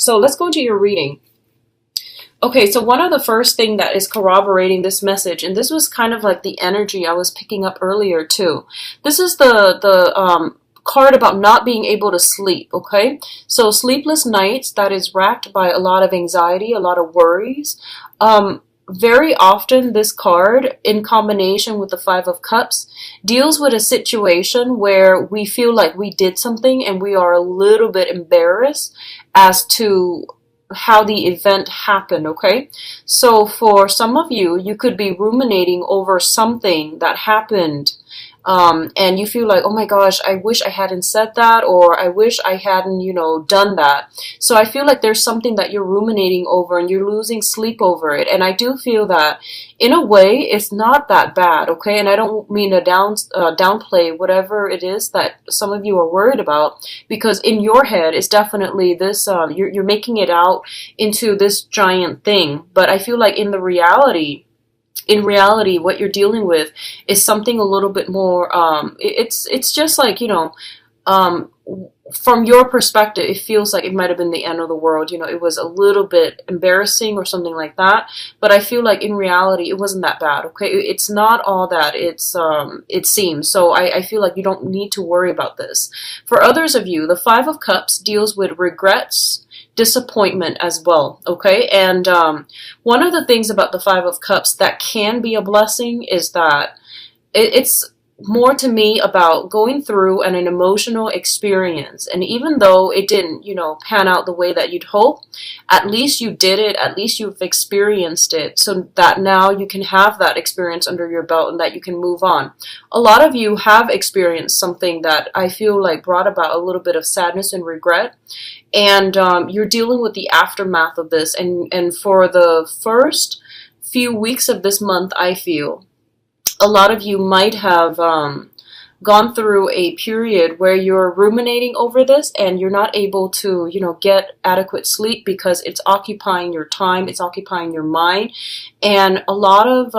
So let's go into your reading. Okay, so one of the first thing that is corroborating this message, and this was kind of like the energy I was picking up earlier too. This is the card about not being able to sleep, okay? So sleepless nights, that is racked by a lot of anxiety, a lot of worries. Very often this card, in combination with the Five of Cups, deals with a situation where we feel like we did something and we are a little bit embarrassed as to how the event happened, okay? So for some of you, you could be ruminating over something that happened, and you feel like, oh my gosh, I wish I hadn't said that, or I wish I hadn't, done that. So I feel like there's something that you're ruminating over and you're losing sleep over it. And I do feel that in a way, it's not that bad, okay? And I don't mean to downplay whatever it is that some of you are worried about, because in your head, it's definitely this, you're making it out into this giant thing. But I feel like in reality, what you're dealing with is something a little bit more, it's just like, from your perspective, it feels like it might have been the end of the world. It was a little bit embarrassing or something like that. But I feel like in reality, it wasn't that bad, okay? It's not all that it seems. So I feel like you don't need to worry about this. For others of you, the Five of Cups deals with regrets, disappointment as well, okay? And one of the things about the Five of Cups that can be a blessing is that it's more to me about going through an emotional experience. And even though it didn't, pan out the way that you'd hope, at least you did it, at least you've experienced it, so that now you can have that experience under your belt and that you can move on. A lot of you have experienced something that I feel like brought about a little bit of sadness and regret. And you're dealing with the aftermath of this. And for the first few weeks of this month, I feel a lot of you might have gone through a period where you're ruminating over this and you're not able to, get adequate sleep because it's occupying your time, it's occupying your mind. And a lot of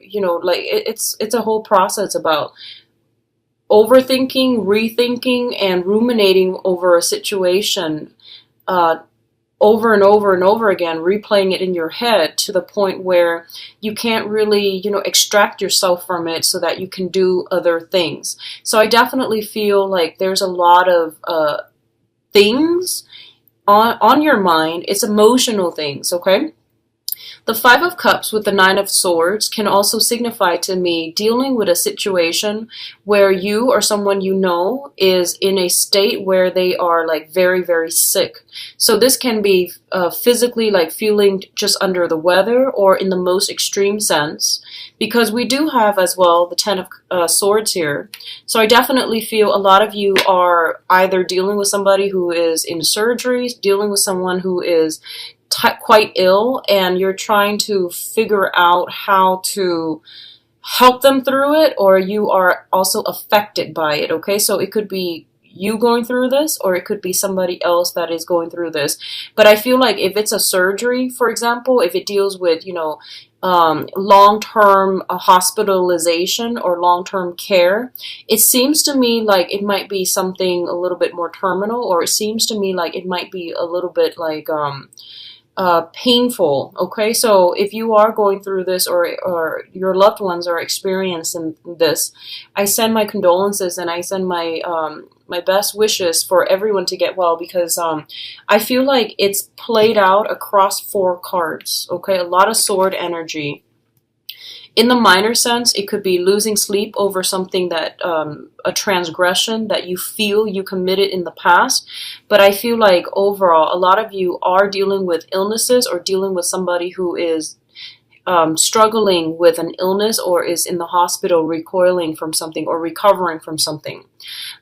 it's a whole process about overthinking, rethinking, and ruminating over a situation over and over and over again, replaying it in your head to the point where you can't really, extract yourself from it so that you can do other things. So I definitely feel like there's a lot of things on your mind. It's emotional things, okay? The Five of Cups with the Nine of Swords can also signify to me dealing with a situation where you or someone you know is in a state where they are like very, very sick. So this can be physically like feeling just under the weather, or in the most extreme sense, because we do have as well the Ten of Swords here. So I definitely feel a lot of you are either dealing with somebody who is in surgery, dealing with someone who is quite ill, and you're trying to figure out how to help them through it, or you are also affected by it, okay? So it could be you going through this, or it could be somebody else that is going through this. But I feel like if it's a surgery, for example, if it deals with, long-term hospitalization or long-term care, it seems to me like it might be something a little bit more terminal, or it seems to me like it might be a little bit like painful, okay? So if you are going through this, or your loved ones are experiencing this, I send my condolences and I send my my best wishes for everyone to get well, because I feel like it's played out across 4 cards, okay? A lot of sword energy. In the minor sense, it could be losing sleep over something that, a transgression that you feel you committed in the past. But I feel like overall, a lot of you are dealing with illnesses, or dealing with somebody who is struggling with an illness, or is in the hospital recoiling from something or recovering from something.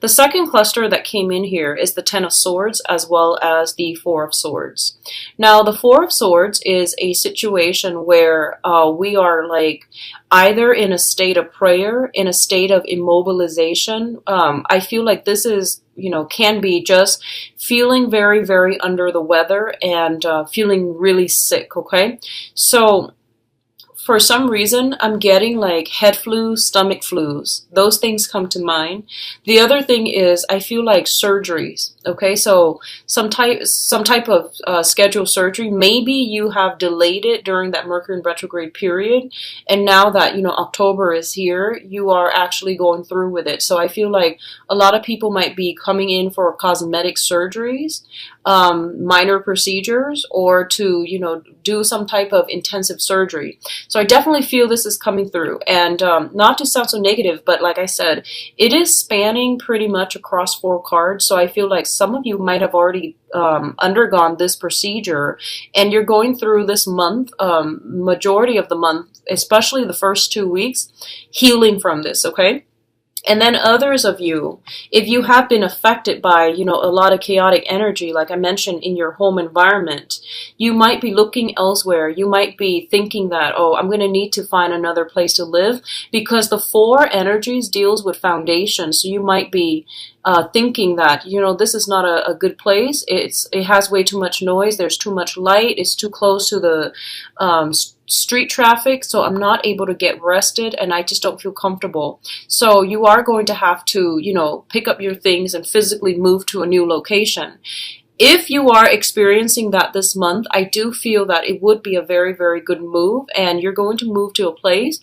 The second cluster that came in here is the Ten of Swords as well as the Four of Swords. Now, the Four of Swords is a situation where we are like either in a state of prayer, in a state of immobilization. I feel like this is, can be just feeling very, very under the weather and feeling really sick, okay? So for some reason, I'm getting like head flus, stomach flus. Those things come to mind. The other thing is I feel like surgeries. Okay, so some type of scheduled surgery. Maybe you have delayed it during that Mercury in retrograde period, and now that October is here, you are actually going through with it. So I feel like a lot of people might be coming in for cosmetic surgeries, minor procedures, or to do some type of intensive surgery. So I definitely feel this is coming through. And not to sound so negative, but like I said, it is spanning pretty much across 4 cards. So I feel like some of you might have already undergone this procedure, and you're going through this month, majority of the month, especially the first 2 weeks, healing from this, okay? And then others of you, if you have been affected by, a lot of chaotic energy, like I mentioned, in your home environment, you might be looking elsewhere. You might be thinking that, oh, I'm going to need to find another place to live, because the 4 energies deals with foundation. So you might be thinking that, this is not a good place. It has way too much noise. There's too much light. It's too close to the street traffic, so I'm not able to get rested, and I just don't feel comfortable. So you are going to have to, pick up your things and physically move to a new location. If you are experiencing that this month, I do feel that it would be a very, very good move, and you're going to move to a place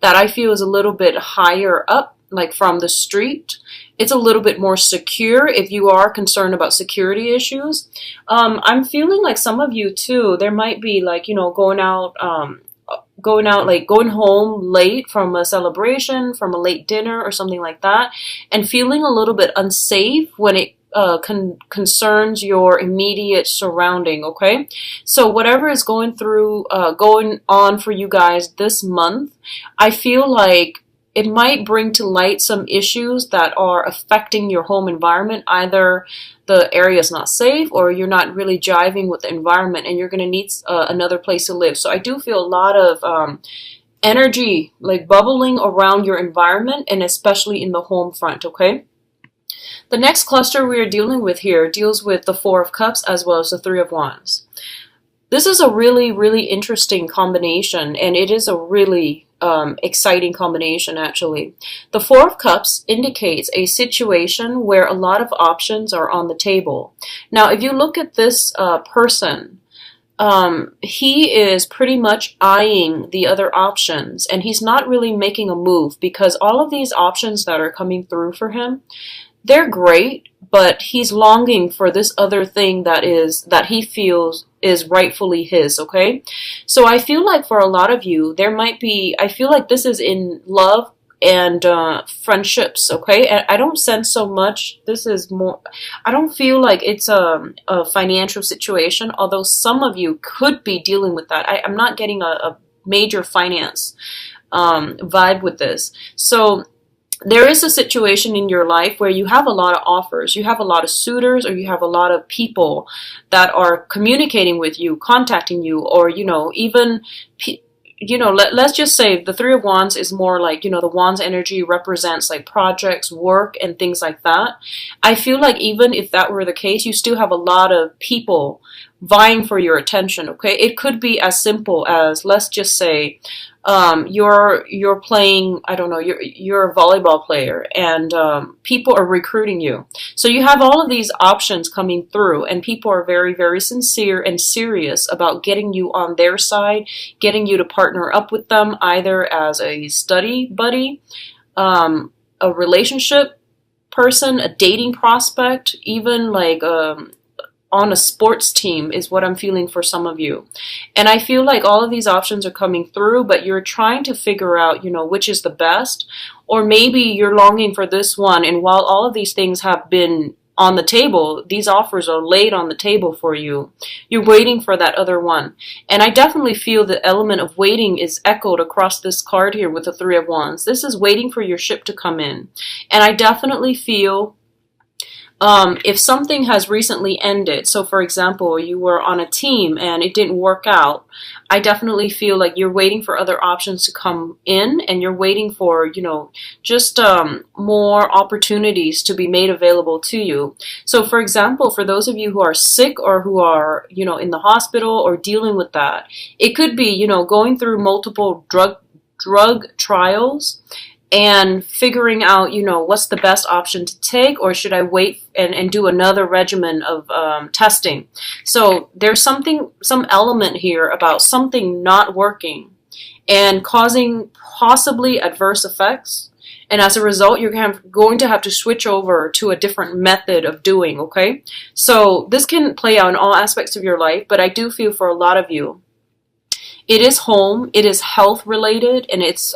that I feel is a little bit higher up, like from the street. It's a little bit more secure if you are concerned about security issues. I'm feeling like some of you too, there might be like, going out, like going home late from a celebration, from a late dinner or something like that, and feeling a little bit unsafe when it concerns your immediate surrounding, okay? So whatever is going on for you guys this month, I feel like it might bring to light some issues that are affecting your home environment. Either the area is not safe, or you're not really jiving with the environment, and you're going to need another place to live. So I do feel a lot of energy like bubbling around your environment, and especially in the home front, okay? The next cluster we are dealing with here deals with the 4 of Cups as well as the 3 of Wands. This is a really, really interesting combination, and it is a really exciting combination, actually. The 4 of Cups indicates a situation where a lot of options are on the table. Now, if you look at this person, he is pretty much eyeing the other options, and he's not really making a move, because all of these options that are coming through for him, they're great, but he's longing for this other thing that he feels is rightfully his, okay? So I feel like for a lot of you, I feel like this is in love and friendships, okay? And I don't sense so much, I don't feel like it's a financial situation, although some of you could be dealing with that. I'm not getting a major finance vibe with this. So there is a situation in your life where you have a lot of offers, you have a lot of suitors, or you have a lot of people that are communicating with you, contacting you, or, even, let's just say the 3 of Wands is more like, the Wands energy represents like projects, work, and things like that. I feel like even if that were the case, you still have a lot of people vying for your attention, okay? It could be as simple as, let's just say, you're playing, I don't know, you're a volleyball player, and people are recruiting you. So you have all of these options coming through, and people are very, very sincere and serious about getting you on their side, getting you to partner up with them, either as a study buddy, a relationship person, a dating prospect, even like on a sports team is what I'm feeling for some of you. And I feel like all of these options are coming through, but you're trying to figure out, which is the best. Or maybe you're longing for this one, and while all of these things have been on the table, these offers are laid on the table for you, you're waiting for that other one. And I definitely feel the element of waiting is echoed across this card here with the 3 of Wands. This is waiting for your ship to come in. And I definitely feel If something has recently ended, so for example, you were on a team and it didn't work out, I definitely feel like you're waiting for other options to come in, and you're waiting for, just more opportunities to be made available to you. So for example, for those of you who are sick or who are, in the hospital or dealing with that, it could be, going through multiple drug trials and figuring out, what's the best option to take, or should I wait and do another regimen of testing. So there's some element here about something not working and causing possibly adverse effects. And as a result, you're going to have to switch over to a different method of doing, okay? So this can play out in all aspects of your life, but I do feel for a lot of you, it is home, it is health related, and it's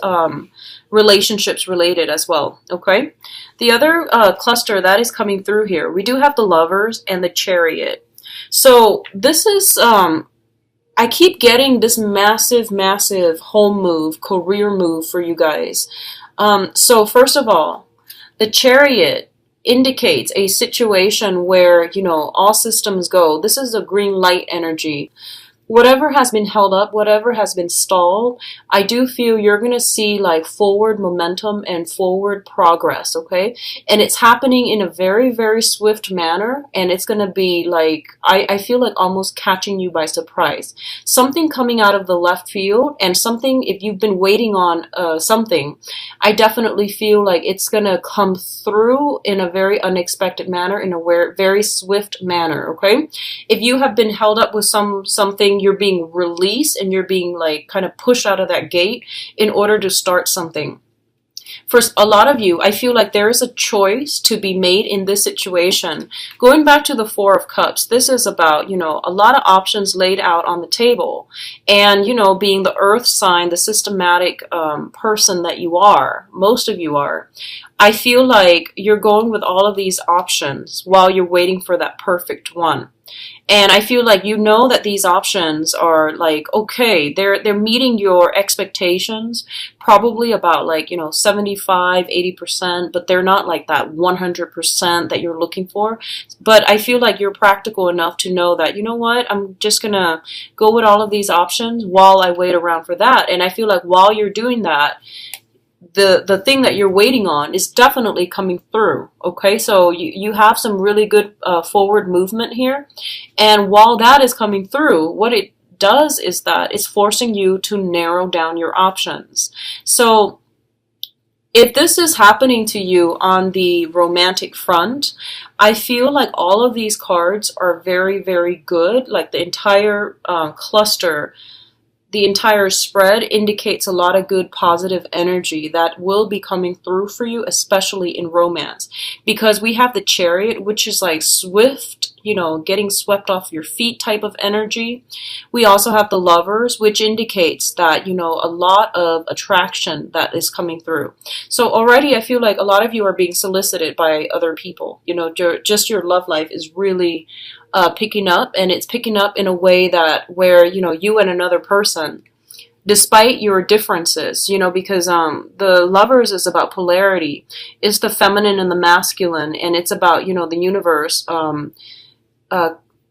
relationships related as well, okay? The other cluster that is coming through here, we do have the Lovers and the Chariot. So this is, I keep getting this massive, massive home move, career move for you guys. So first of all, the Chariot indicates a situation where, all systems go. This is a green light energy. Whatever has been held up, whatever has been stalled, I do feel you're going to see like forward momentum and forward progress, okay? And it's happening in a very, very swift manner, and it's going to be like, I feel like almost catching you by surprise. Something coming out of the left field, and something, if you've been waiting on something, I definitely feel like it's going to come through in a very unexpected manner, in a very swift manner, okay? If you have been held up with something, you're being released and you're being like kind of pushed out of that gate in order to start something. For a lot of you, I feel like there is a choice to be made in this situation. Going back to the Four of Cups, this is about, a lot of options laid out on the table. And, being the earth sign, the systematic person that you are, most of you are, I feel like you're going with all of these options while you're waiting for that perfect one. And I feel like that these options are like, okay, they're meeting your expectations, probably about like, 75, 80%, but they're not like that 100% that you're looking for. But I feel like you're practical enough to know that, I'm just going to go with all of these options while I wait around for that. And I feel like while you're doing that, the thing that you're waiting on is definitely coming through, okay? So you have some really good forward movement here. And while that is coming through, what it does is that it's forcing you to narrow down your options. So if this is happening to you on the romantic front, I feel like all of these cards are very, very good. Like the entire cluster, the entire spread indicates a lot of good positive energy that will be coming through for you, especially in romance. Because we have the Chariot, which is like swift, getting swept off your feet type of energy. We also have the Lovers, which indicates that, a lot of attraction that is coming through. So already I feel like a lot of you are being solicited by other people. Just your love life is really picking up, and it's picking up in a way that where you and another person, despite your differences, because the Lovers is about polarity, it's the feminine and the masculine, and it's about the universe,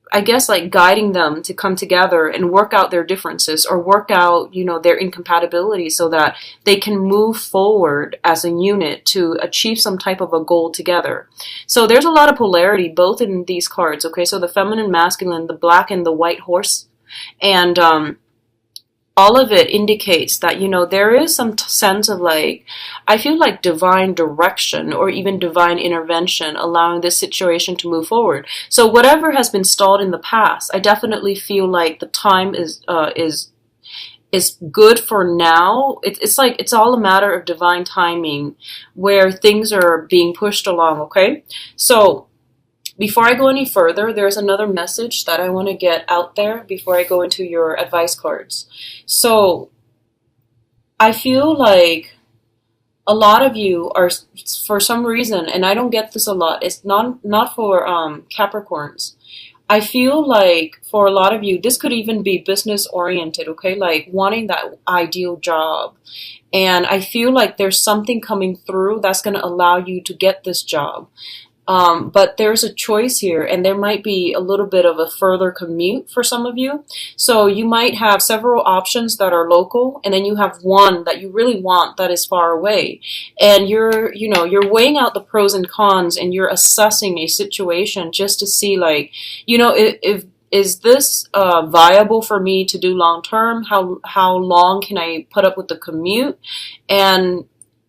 I guess like guiding them to come together and work out their differences, or work out their incompatibility, so that they can move forward as a unit to achieve some type of a goal together. So there's a lot of polarity both in these cards, okay? So the feminine, masculine, the black and the white horse, and all of it indicates that, there is some sense of like, I feel like divine direction or even divine intervention allowing this situation to move forward. So whatever has been stalled in the past, I definitely feel like the time is good for now. It's like, it's all a matter of divine timing where things are being pushed along, okay? So before I go any further, there's another message that I want to get out there before I go into your advice cards. So I feel like a lot of you are, for some reason, and I don't get this a lot, it's not for Capricorns. I feel like for a lot of you, this could even be business oriented, okay? Like wanting that ideal job. And I feel like there's something coming through that's going to allow you to get this job. But there's a choice here, and there might be a little bit of a further commute for some of you. So you might have several options that are local, and then you have one that you really want that is far away. And you're weighing out the pros and cons, and you're assessing a situation just to see, like, if is this viable for me to do long term? How long can I put up with the commute? And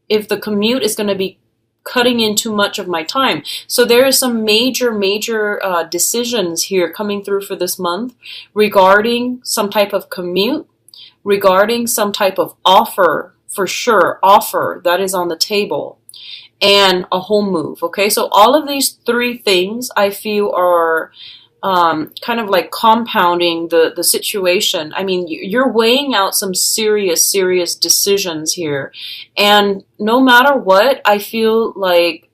if the commute is going to be cutting in too much of my time. So there is some major decisions here coming through for this month regarding some type of commute, regarding some type of offer, for sure, offer that is on the table, and a home move. Okay, so all of these three things I feel are kind of like compounding the situation. I mean, you're weighing out some serious decisions here. And no matter what, I feel like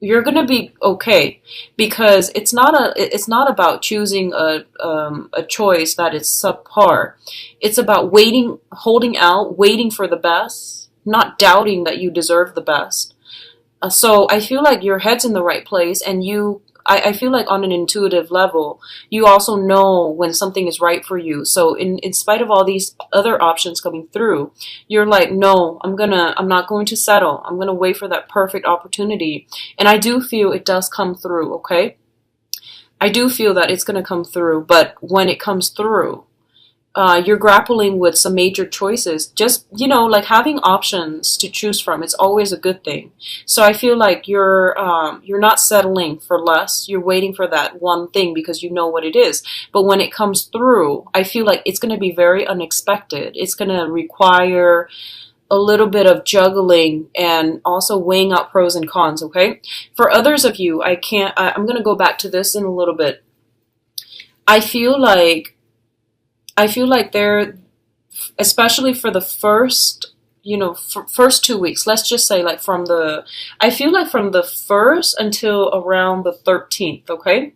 you're going to be okay, because it's not about choosing a choice that is subpar. It's about waiting, holding out, waiting for the best, not doubting that you deserve the best. So I feel like your head's in the right place, and I feel like on an intuitive level, you also know when something is right for you. So in spite of all these other options coming through, you're like, no, I'm not going to settle. I'm going to wait for that perfect opportunity. And I do feel it does come through, okay? I do feel that it's going to come through, but when it comes through, you're grappling with some major choices. Just, like having options to choose from, it's always a good thing. So I feel like you're not settling for less. You're waiting for that one thing because you know what it is. But when it comes through, I feel like it's going to be very unexpected. It's going to require a little bit of juggling and also weighing out pros and cons, okay? For others of you, I'm going to go back to this in a little bit. I feel like they're, especially for the first, first 2 weeks, let's just say like I feel like from the 1st until around the 13th, okay?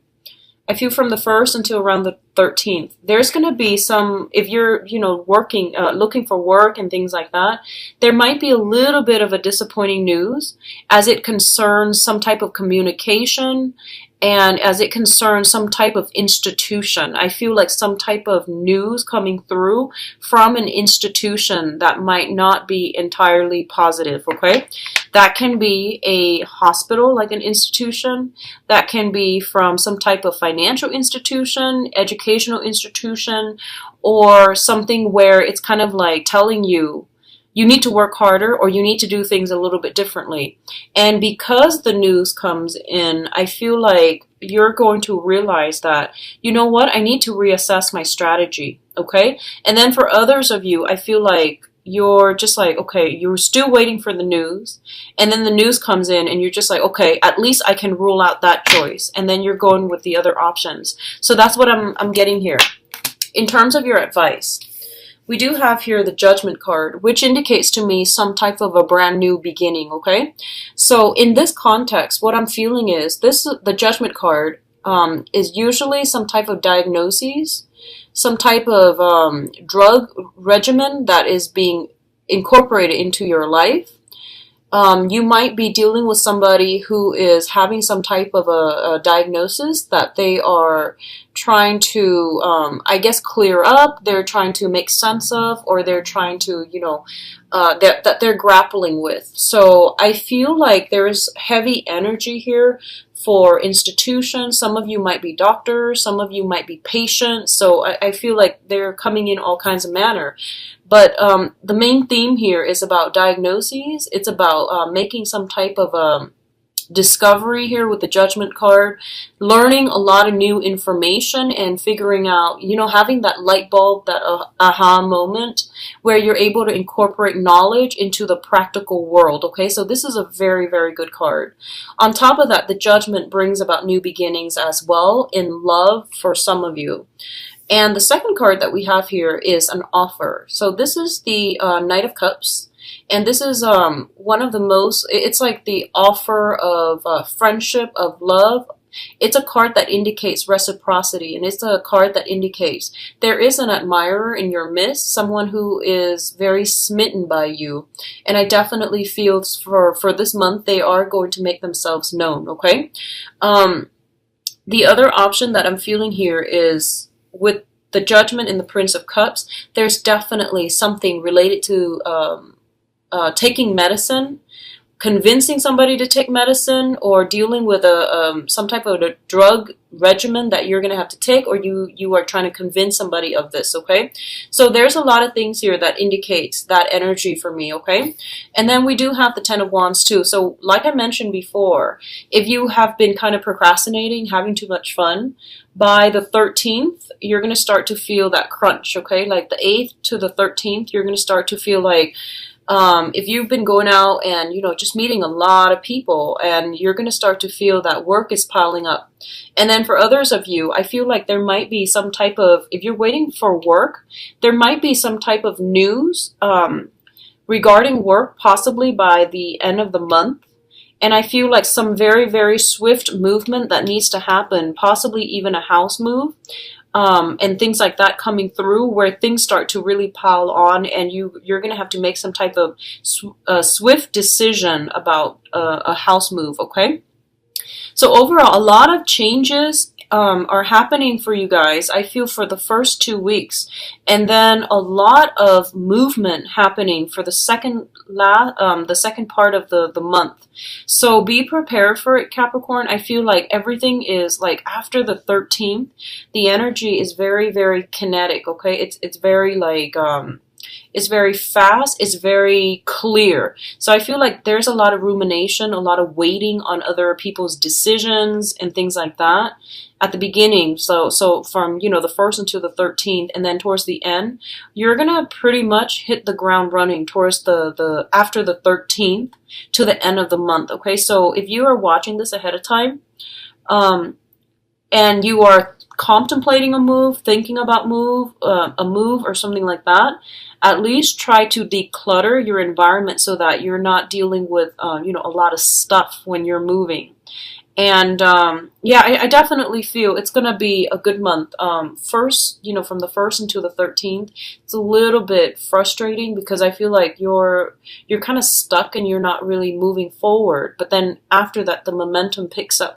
I feel from the 1st until around the 13th, there's going to be some, if you're, working, looking for work and things like that, there might be a little bit of a disappointing news as it concerns some type of communication and as it concerns some type of institution. I feel like some type of news coming through from an institution that might not be entirely positive, okay? That can be a hospital, like an institution. That can be from some type of financial institution, educational institution, or something where it's kind of like telling you, you need to work harder or you need to do things a little bit differently. And because the news comes in, I feel like you're going to realize that, you know what, I need to reassess my strategy, okay? And then for others of you, I feel like you're just like, okay, you're still waiting for the news, and then the news comes in and you're just like, okay, at least I can rule out that choice, and then you're going with the other options. So that's what I'm getting here. In terms of your advice, we do have here the Judgment card, which indicates to me some type of a brand new beginning, okay? So in this context, what I'm feeling is the Judgment card is usually some type of diagnoses, some type of drug regimen that is being incorporated into your life. You might be dealing with somebody who is having some type of a diagnosis that they are trying to, I guess, clear up. They're trying to make sense of, or they're trying to, that they're grappling with. So I feel like there is heavy energy here for institutions. Some of you might be doctors. Some of you might be patients. So I feel like they're coming in all kinds of manner. But the main theme here is about diagnoses. It's about making some type of discovery here with the Judgment card, learning a lot of new information and figuring out, having that light bulb, that aha moment where you're able to incorporate knowledge into the practical world, okay? So this is a very, very good card. On top of that, the Judgment brings about new beginnings as well in love for some of you. And the second card that we have here is an offer. So this is the Knight of Cups. And this is one of the most, it's like the offer of friendship, of love. It's a card that indicates reciprocity, and it's a card that indicates there is an admirer in your midst, someone who is very smitten by you. And I definitely feel for this month, they are going to make themselves known, okay? The other option that I'm feeling here is with the Judgment and the Prince of Cups, there's definitely something related to taking medicine, convincing somebody to take medicine, or dealing with some type of a drug regimen that you're going to have to take, or you are trying to convince somebody of this, okay? So there's a lot of things here that indicates that energy for me, okay? And then we do have the Ten of Wands too. So like I mentioned before, if you have been kind of procrastinating, having too much fun, by the 13th, you're going to start to feel that crunch, okay? Like the 8th to the 13th, you're going to start to feel like if you've been going out and, just meeting a lot of people, and you're going to start to feel that work is piling up. And then for others of you, I feel like there might be some type of, if you're waiting for work, there might be some type of news regarding work, possibly by the end of the month. And I feel like some very, very swift movement that needs to happen, possibly even a house move. And things like that coming through, where things start to really pile on, and you're going to have to make some type of swift decision about a house move, okay? So overall, a lot of changes are happening for you guys, I feel, for the first 2 weeks, and then a lot of movement happening for the second part of the month. So be prepared for it, Capricorn. I feel like everything is like after the 13th, the energy is very, very kinetic, okay? It's very like it's very fast, it's very clear. So I feel like there's a lot of rumination, a lot of waiting on other people's decisions and things like that at the beginning. So from, the 1st until the 13th, and then towards the end, you're going to pretty much hit the ground running towards the after the 13th to the end of the month, okay? So if you are watching this ahead of time, and you are contemplating a move, thinking about a move or something like that, at least try to declutter your environment so that you're not dealing with, a lot of stuff when you're moving. And yeah, I definitely feel it's going to be a good month. First, from the 1st until the 13th, it's a little bit frustrating because I feel like you're kind of stuck and you're not really moving forward. But then after that, the momentum picks up.